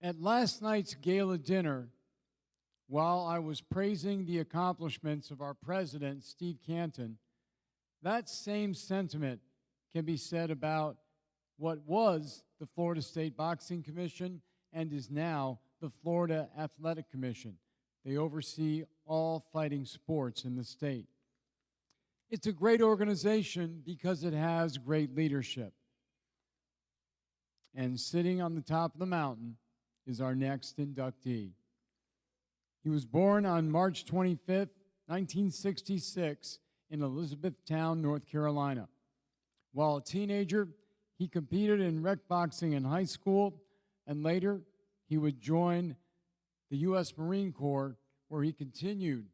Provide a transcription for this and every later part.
At last night's gala dinner, while I was praising the accomplishments of our president, Steve Canton, that same sentiment can be said about what was the Florida State Boxing Commission and is now the Florida Athletic Commission. They oversee all fighting sports in the state. It's a great organization because it has great leadership. And sitting on the top of the mountain is our next inductee. He was born on March 25th, 1966, in Elizabethtown, North Carolina. While a teenager, he competed in rec boxing in high school, and later he would join the U.S. Marine Corps, where he continued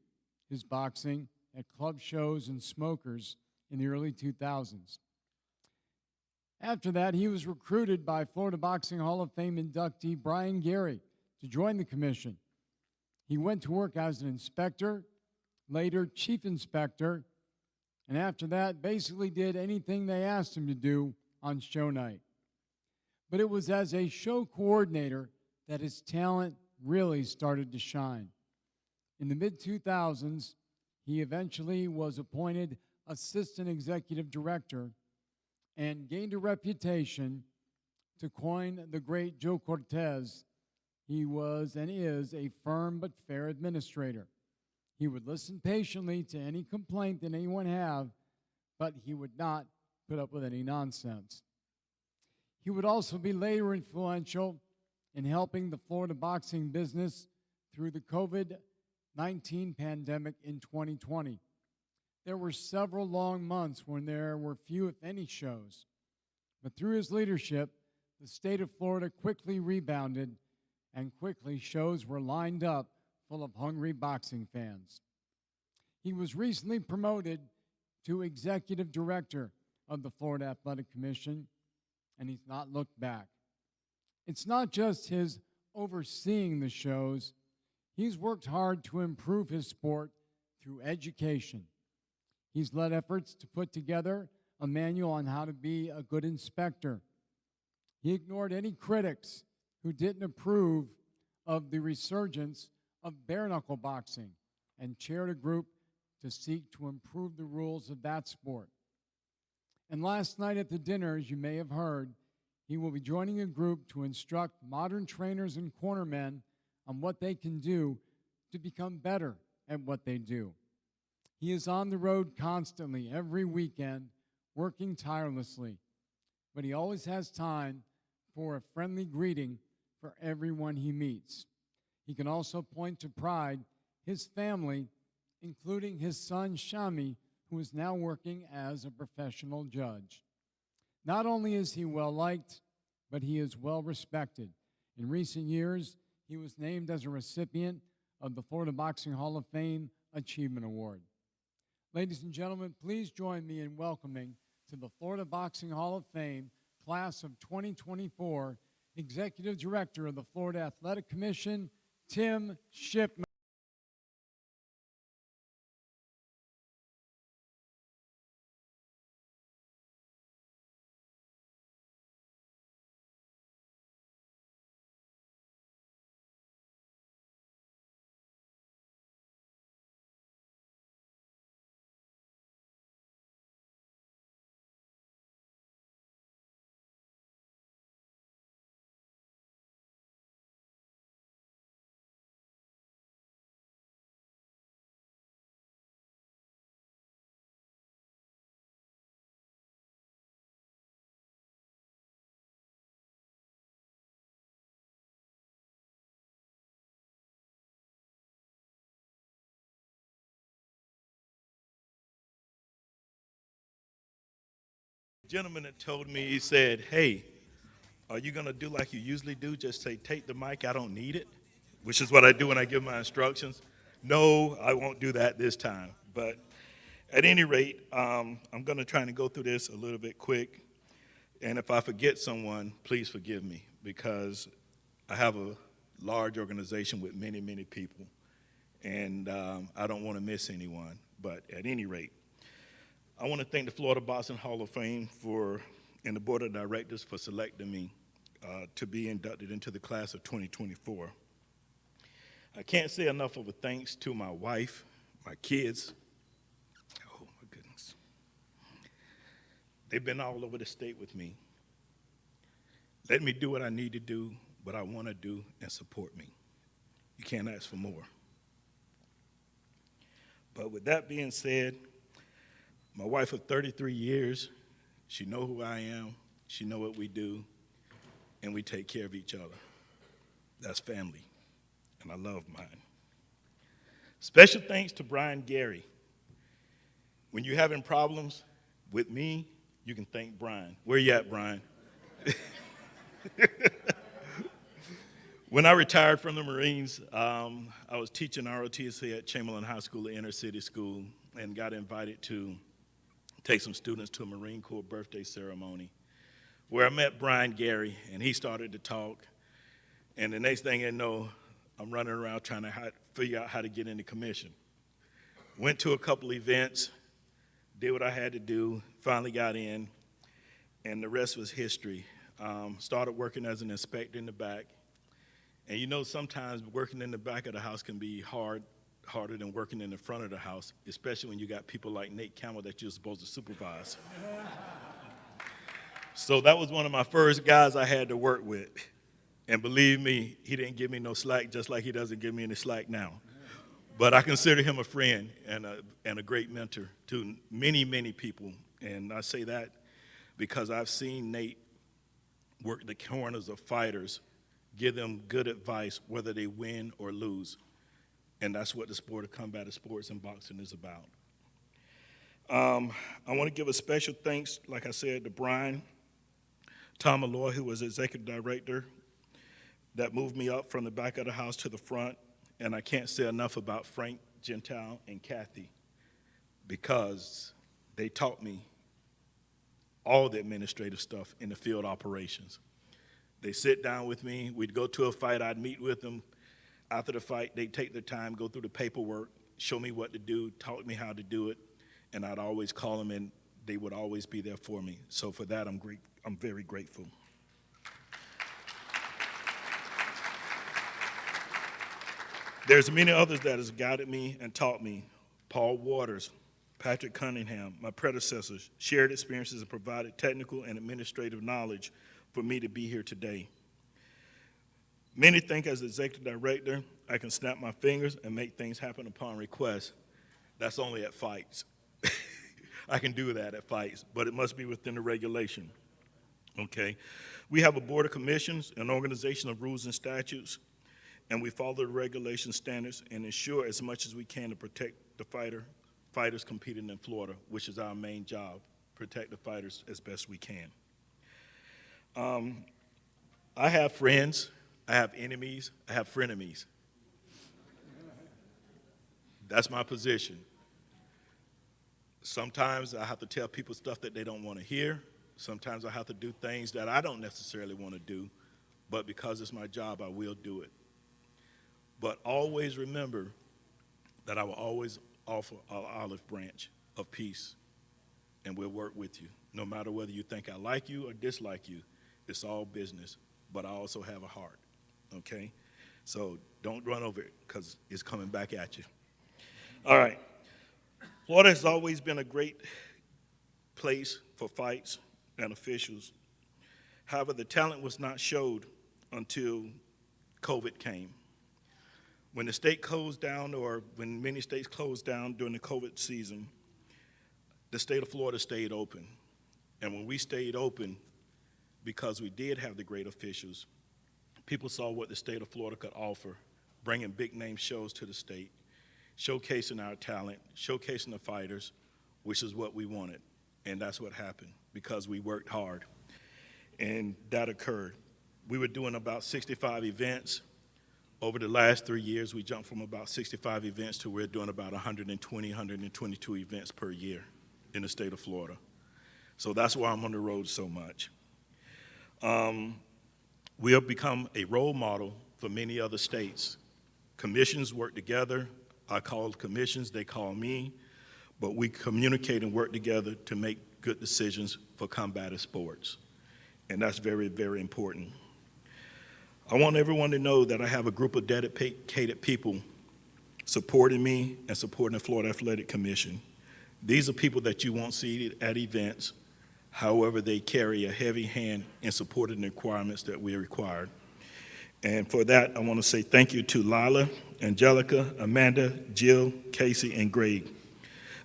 his boxing at club shows and smokers in the early 2000s. After that, he was recruited by Florida Boxing Hall of Fame inductee Brian Gary to join the commission. He went to work as an inspector, later chief inspector, and after that basically did anything they asked him to do on show night. But it was as a show coordinator that his talent really started to shine. In the mid-2000s, he eventually was appointed assistant executive director and gained a reputation to coin the great Joe Cortez. He was and is a firm but fair administrator. He would listen patiently to any complaint that anyone have, but he would not put up with any nonsense. He would also be later influential in helping the Florida boxing business through the COVID-19 pandemic in 2020. There were several long months when there were few, if any, shows. But through his leadership, the state of Florida quickly rebounded, and quickly shows were lined up full of hungry boxing fans. He was recently promoted to executive director of the Florida Athletic Commission, and he's not looked back. It's not just his overseeing the shows. He's worked hard to improve his sport through education. He's led efforts to put together a manual on how to be a good inspector. He ignored any critics who didn't approve of the resurgence of bare-knuckle boxing and chaired a group to seek to improve the rules of that sport. And last night at the dinner, as you may have heard, he will be joining a group to instruct modern trainers and cornermen on what they can do to become better at what they do. He is on the road constantly, every weekend, working tirelessly, but he always has time for a friendly greeting for everyone he meets. He can also point to pride his family, including his son Shami, who is now working as a professional judge. Not only is he well-liked, but he is well-respected. In recent years, he was named as a recipient of the Florida Boxing Hall of Fame Achievement Award. Ladies and gentlemen, please join me in welcoming to the Florida Boxing Hall of Fame Class of 2024, Executive Director of the Florida Athletic Commission, Tim Shipman. Gentleman that told me, he said, hey, are you going to do like you usually do? Just say, take the mic, I don't need it, which is what I do when I give my instructions. No, I won't do that this time. But at any rate, I'm going to try and go through this a little bit quick. And if I forget someone, please forgive me, because I have a large organization with many, many people. And I don't want to miss anyone. But at any rate, I want to thank the Florida Boxing Hall of Fame and the Board of Directors for selecting me to be inducted into the class of 2024. I can't say enough of a thanks to my wife, my kids. Oh, my goodness. They've been all over the state with me. Let me do what I need to do, what I want to do, and support me. You can't ask for more. But with that being said, my wife of 33 years, she know who I am, she know what we do, and we take care of each other. That's family, and I love mine. Special thanks to Brian Gary. When you're having problems with me, you can thank Brian. Where you at, Brian? When I retired from the Marines, I was teaching ROTC at Chamberlain High School, an inner city school, and got invited to take some students to a Marine Corps birthday ceremony where I met Brian Gary, and he started to talk. And the next thing I know, I'm running around trying to figure out how to get into commission. Went to a couple events, did what I had to do, finally got in, and the rest was history. Started working as an inspector in the back. And you know, sometimes working in the back of the house can be harder than working in the front of the house, especially when you got people like Nate Campbell that you're supposed to supervise. So that was one of my first guys I had to work with. And believe me, he didn't give me no slack, just like he doesn't give me any slack now. But I consider him a friend and a great mentor to many, many people. And I say that because I've seen Nate work the corners of fighters, give them good advice, whether they win or lose. And that's what the sport of combat sports and boxing is about. I want to give a special thanks, like I said, to Brian, Tom Malloy, who was executive director, that moved me up from the back of the house to the front. And I can't say enough about Frank Gentile and Kathy because they taught me all the administrative stuff in the field operations. They sit down with me, we'd go to a fight, I'd meet with them. After the fight, they'd take their time, go through the paperwork, show me what to do, taught me how to do it, and I'd always call them and they would always be there for me. So for that, I'm very grateful. There's many others that has guided me and taught me. Paul Waters, Patrick Cunningham, my predecessors, shared experiences and provided technical and administrative knowledge for me to be here today. Many think as executive director, I can snap my fingers and make things happen upon request. That's only at fights. I can do that at fights, but it must be within the regulation. Okay? We have a board of commissions, an organization of rules and statutes, and we follow the regulation standards and ensure as much as we can to protect the fighters competing in Florida, which is our main job, protect the fighters as best we can. I have friends, I have enemies, I have frenemies. That's my position. Sometimes I have to tell people stuff that they don't want to hear. Sometimes I have to do things that I don't necessarily want to do, but because it's my job, I will do it. But always remember that I will always offer an olive branch of peace, and we'll work with you. No matter whether you think I like you or dislike you, it's all business, but I also have a heart, okay? So don't run over it because it's coming back at you. All right. Florida has always been a great place for fights and officials. However, the talent was not showed until COVID came. When the state closed down, or when many states closed down during the COVID season, the state of Florida stayed open. And when we stayed open, because we did have the great officials, people saw what the state of Florida could offer, bringing big name shows to the state, showcasing our talent, showcasing the fighters, which is what we wanted. And that's what happened because we worked hard. And that occurred. We were doing about 65 events. Over the last 3 years, we jumped from about 65 events to we're doing about 120, 122 events per year in the state of Florida. So that's why I'm on the road so much. We have become a role model for many other states. Commissions work together. I call commissions, they call me, but we communicate and work together to make good decisions for combative sports. And that's very, very important. I want everyone to know that I have a group of dedicated people supporting me and supporting the Florida Athletic Commission. These are people that you won't see at events. However, they carry a heavy hand in supporting the requirements that we required. And for that, I want to say thank you to Lila, Angelica, Amanda, Jill, Casey, and Greg.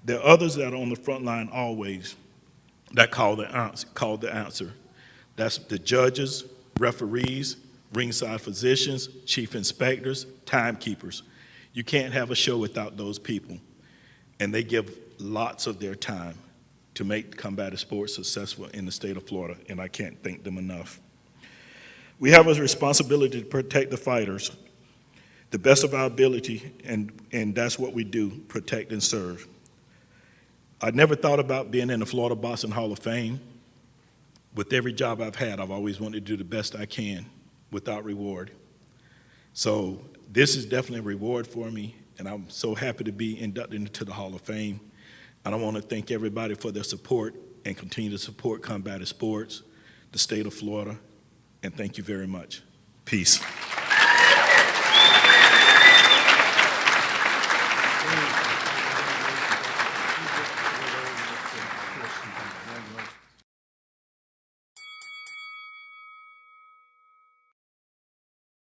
There are others that are on the front line always that call the answer. That's the judges, referees, ringside physicians, chief inspectors, timekeepers. You can't have a show without those people. And they give lots of their time to make combative sports successful in the state of Florida, and I can't thank them enough. We have a responsibility to protect the fighters, the best of our ability, and that's what we do, protect and serve. I never thought about being in the Florida Boxing Hall of Fame. With every job I've had, I've always wanted to do the best I can without reward. So this is definitely a reward for me, and I'm so happy to be inducted into the Hall of Fame. And I want to thank everybody for their support and continue to support combative sports, the state of Florida, and thank you very much. Peace.